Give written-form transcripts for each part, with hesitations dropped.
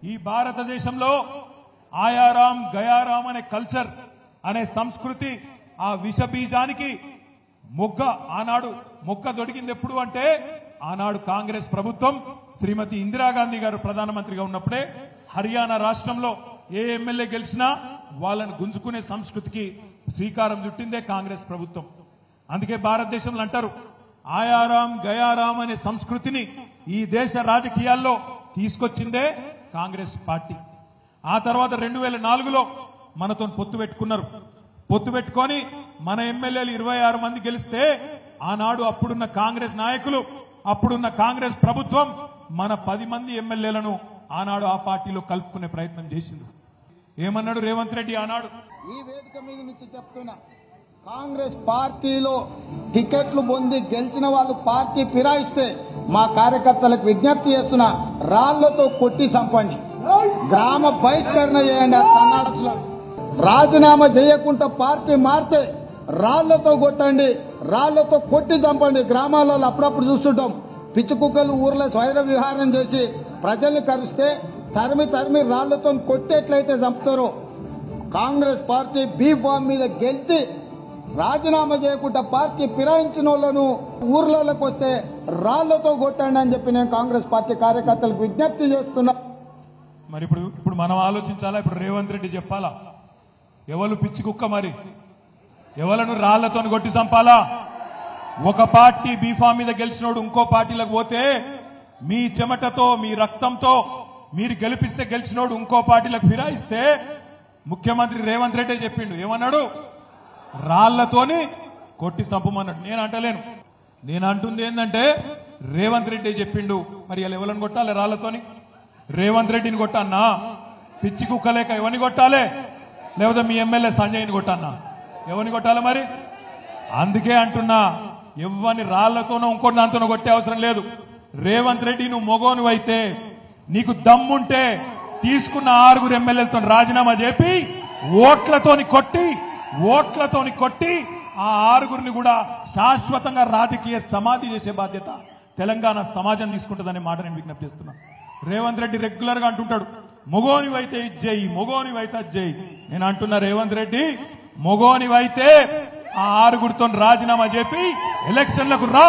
ఈ భారతదేశంలో ఆయారాం గయారాం అనే కల్చర్ అనే సంస్కృతి ఆ విషబీజానికి ఆనాడు మొగ్గ దొడిగింది ఎప్పుడు అంటే ఆనాడు కాంగ్రెస్ ప్రభుత్వం శ్రీమతి ఇందిరాగాంధీ గారు ప్రధానమంత్రిగా ఉన్నప్పుడే హర్యానా రాష్ట్రంలో ఏ ఎమ్మెల్యే గెలిచినా వాళ్ళని గుంజుకునే సంస్కృతికి శ్రీకారం చుట్టిందే కాంగ్రెస్ ప్రభుత్వం. అందుకే భారతదేశంలో అంటారు ఆయారాం గయారాం అనే సంస్కృతిని ఈ దేశ రాజకీయాల్లో తీసుకొచ్చిందే కాంగ్రెస్ పార్టీ. ఆ తర్వాత 2004లో మనతో పొత్తు పెట్టుకున్నారు. పొత్తు పెట్టుకొని మన ఎమ్మెల్యేలు 26 మంది గెలిస్తే ఆనాడు అప్పుడున్న కాంగ్రెస్ నాయకులు అప్పుడున్న కాంగ్రెస్ ప్రభుత్వం మన 10 మంది ఎమ్మెల్యేలను ఆనాడు ఆ పార్టీలో కలుపుకునే ప్రయత్నం చేసింది. ఏమన్నాడు రేవంత్ రెడ్డి ఆనాడు? ఈ వేదిక మీద నుంచి చెప్తున్నా, కాంగ్రెస్ పార్టీలో టికెట్లు పొంది గెలిచిన వాళ్ళు పార్టీ ఫిరాయిస్తే మా కార్యకర్తలకు విజ్ఞప్తి చేస్తున్నా, రాళ్లతో కొట్టి చంపండి, గ్రామ బహిష్కరణ చేయండి. రాజీనామా చేయకుండా పార్టీ మారితే రాళ్లతో కొట్టండి, రాళ్లతో కొట్టి చంపండి. గ్రామాలలో అప్పుడప్పుడు చూస్తుంటాం పిచ్చి కుక్కలు ఊర్లో స్వైర విహారం చేసి ప్రజల్ని కరిస్తే తరిమి రాళ్లతో కొట్టేట్లయితే చంపుతారో, కాంగ్రెస్ పార్టీ బీ ఫామ్ మీద గెలిచి రాజీనామా చేయకుండా పార్టీ ఫిరాయించిన వాళ్ళను ఊర్లలోకి వస్తే రాళ్లతో కొట్టండి అని చెప్పి నేను కాంగ్రెస్ పార్టీ కార్యకర్తలకు విజ్ఞప్తి చేస్తున్నా. మరి ఇప్పుడు మనం ఆలోచించాలా? ఇప్పుడు రేవంత్ రెడ్డి చెప్పాలా ఎవరు పిచ్చి కుక్క? మరి ఎవలను రాళ్లతో కొట్టి చంపాలా? ఒక పార్టీ బీఫామ్ మీద గెలిచినోడు ఇంకో పార్టీలకు పోతే మీ చెమటతో మీ రక్తంతో మీరు గెలిపిస్తే గెలిచినోడు ఇంకో పార్టీలకు ఫిరాయిస్తే ముఖ్యమంత్రి రేవంత్ రెడ్డి చెప్పిండు. ఏమన్నాడు? రాళ్లతోని కొట్టి చంపమన్నాడు. నేను అంటలేను. నేను అంటుంది ఏంటంటే రేవంత్ రెడ్డి చెప్పిండు. మరి ఇలా ఎవరిని కొట్టాలి? రాళ్లతోని రేవంత్ రెడ్డిని కొట్టన్నా? పిచ్చి కుక్కలేక ఎవరిని కొట్టాలి? లేకపోతే మీ ఎమ్మెల్యే సంజయ్ని కొట్టన్నా? ఎవరిని కొట్టాలి మరి? అందుకే అంటున్నా, ఎవరిని రాళ్లతోనో ఇంకోటి దాంతోనో కొట్టే అవసరం లేదు. రేవంత్ రెడ్డి నువ్వు మొగోనివైతే, నీకు దమ్ముంటే తీసుకున్న 6 ఎమ్మెల్యేలతో రాజీనామా చేపి ఓట్లతోని కొట్టి ఆ 6 కూడా శాశ్వతంగా రాజకీయ సమాధి చేసే బాధ్యత తెలంగాణ సమాజం తీసుకుంటుందనే మాట నేను విజ్ఞప్తి చేస్తున్నా. రేవంత్ రెడ్డి రెగ్యులర్ గా అంటుంటాడు మొగోనివైతే ఇది చేయి, మొగోనివైతే అది చేయి. నేను అంటున్నా రేవంత్ రెడ్డి, మొగోనివైతే ఆ 6 రాజీనామా చేపి ఎలక్షన్లకు రా,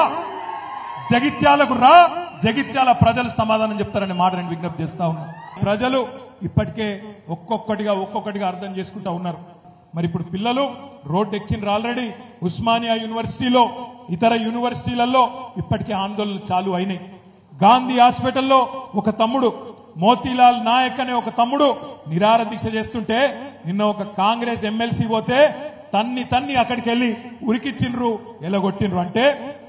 జగిత్యాల ప్రజలు సమాధానం చెప్తారనే మాట నేను విజ్ఞప్తి చేస్తా ఉన్నా. ప్రజలు ఇప్పటికే ఒక్కొక్కటిగా అర్థం చేసుకుంటా ఉన్నారు. మరి ఇప్పుడు పిల్లలు రోడ్డు ఎక్కినరు ఆల్రెడీ. ఉస్మానియా యూనివర్సిటీలో ఇతర యూనివర్సిటీలలో ఇప్పటికే ఆందోళనలు చాలు అయినాయి. గాంధీ హాస్పిటల్లో ఒక తమ్ముడు, మోతీలాల్ నాయక్ అనే ఒక తమ్ముడు నిరాహార దీక్ష చేస్తుంటే నిన్న ఒక కాంగ్రెస్ ఎమ్మెల్సీ పోతే తన్ని అక్కడికి వెళ్లి ఉరికిచ్చిండ్రు, ఎలగొట్టిండ్రు. అంటే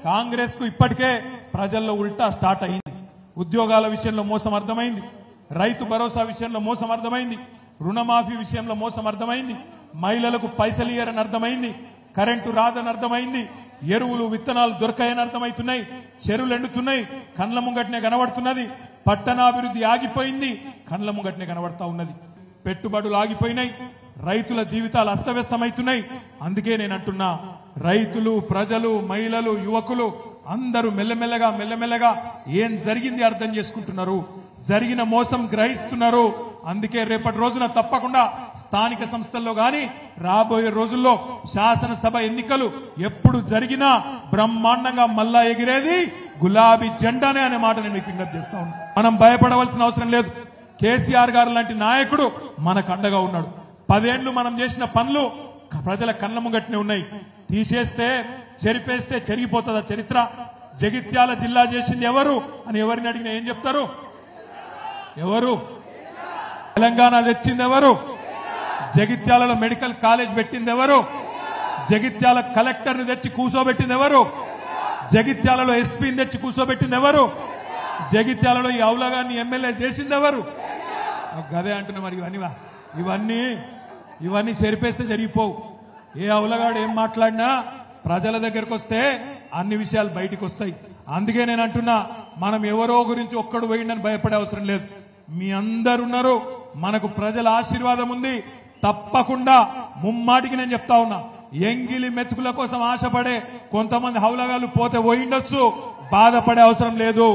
కాంగ్రెస్ కు ఇప్పటికే ప్రజల్లో ఉల్టా స్టార్ట్ అయింది. ఉద్యోగాల విషయంలో మోసం అర్థమైంది, రైతు భరోసా విషయంలో మోసం అర్థమైంది, రుణమాఫీ విషయంలో మోసం అర్థమైంది, మహిళలకు పైసలు ఇయ్యరని అర్థమైంది, కరెంటు రాదని అర్థమైంది, ఎరువులు విత్తనాలు దొరకాయని అర్థమవుతున్నాయి, చెరువులు ఎండుతున్నాయి, కండ్ల ముంగట్నే కనబడుతున్నది, పట్టణాభివృద్ధి ఆగిపోయింది, కండ్ల ముంగట్నే కనబడతా ఉన్నది, పెట్టుబడులు ఆగిపోయినాయి, రైతుల జీవితాలు అస్తవ్యస్తమవుతున్నాయి. అందుకే నేను అంటున్నా, రైతులు, ప్రజలు, మహిళలు, యువకులు అందరూ మెల్లమెల్లగా ఏం జరిగింది అర్థం చేసుకుంటున్నారు, జరిగిన మోసం గ్రహిస్తున్నారు. అందుకే రేపటి రోజున తప్పకుండా స్థానిక సంస్థల్లో గాని రాబోయే రోజుల్లో శాసనసభ ఎన్నికలు ఎప్పుడు జరిగినా బ్రహ్మాండంగా మల్లా ఎగిరేది గులాబీ జెండానే అనే మాట నేను మీకు విజ్ఞప్తి చేస్తా ఉన్నాను. మనం భయపడవలసిన అవసరం లేదు. కేసీఆర్ గారు లాంటి నాయకుడు మనకు అండగా ఉన్నాడు. 10 ఏళ్లు మనం చేసిన పనులు ప్రజల కళ్ళ ముంగట్నే ఉన్నాయి. తీసేస్తే చెరిపేస్తే చెరిగిపోతుందా చరిత్ర? జగిత్యాల జిల్లా చేసింది ఎవరు అని ఎవరిని అడిగినా ఏం చెప్తారు? ఎవరు? తెలంగాణ తెచ్చింది ఎవరు? జగిత్యాలలో మెడికల్ కాలేజ్ పెట్టింది ఎవరు? జగిత్యాల కలెక్టర్ని తెచ్చి కూర్చోబెట్టింది ఎవరు? జగిత్యాలలో ఎస్పీని తెచ్చి కూర్చోబెట్టింది ఎవరు? జగిత్యాలలో ఈ ఔలగాన్ని ఎమ్మెల్యే చేసింది ఎవరు? గదే అంటున్నా. మరి ఇవన్నీ చెరిపేస్తే జరిగిపోవు. ఏ ఔలగాడు ఏం మాట్లాడినా ప్రజల దగ్గరకు వస్తే అన్ని విషయాలు బయటికి వస్తాయి. అందుకే నేను అంటున్నా, మనం ఎవరో గురించి ఒక్కడు పోయిండని భయపడే అవసరం లేదు. మీ అందరున్నారు, మనకు ప్రజల ఆశీర్వాదం ఉంది. తప్పకుండా ముమ్మాటికి నేను చెప్తా ఉన్నా, ఎంగిలి మెతుకుల కోసం ఆశపడే కొంతమంది హౌలగాళ్ళు పోతే పోయిండొచ్చు, బాధపడే అవసరం లేదు.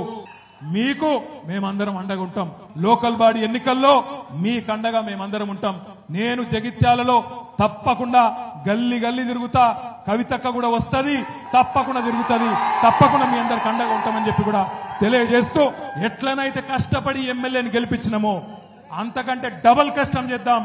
మీకు మేమందరం అండగా ఉంటాం. లోకల్ బాడీ ఎన్నికల్లో మీ కండగా మేమందరం ఉంటాం. నేను జగిత్యాలలో తప్పకుండా గల్లీ గల్లీ తిరుగుతా, కవితక్క కూడా వస్తది, తప్పకుండా తిరుగుతుంది, తప్పకుండా మీ అందరికి అండగా ఉంటామని చెప్పి కూడా తెలియజేస్తూ, ఎట్లనైతే కష్టపడి ఎమ్మెల్యేని గెలిపించినామో అంతకంటే డబల్ కష్టం చేద్దాం.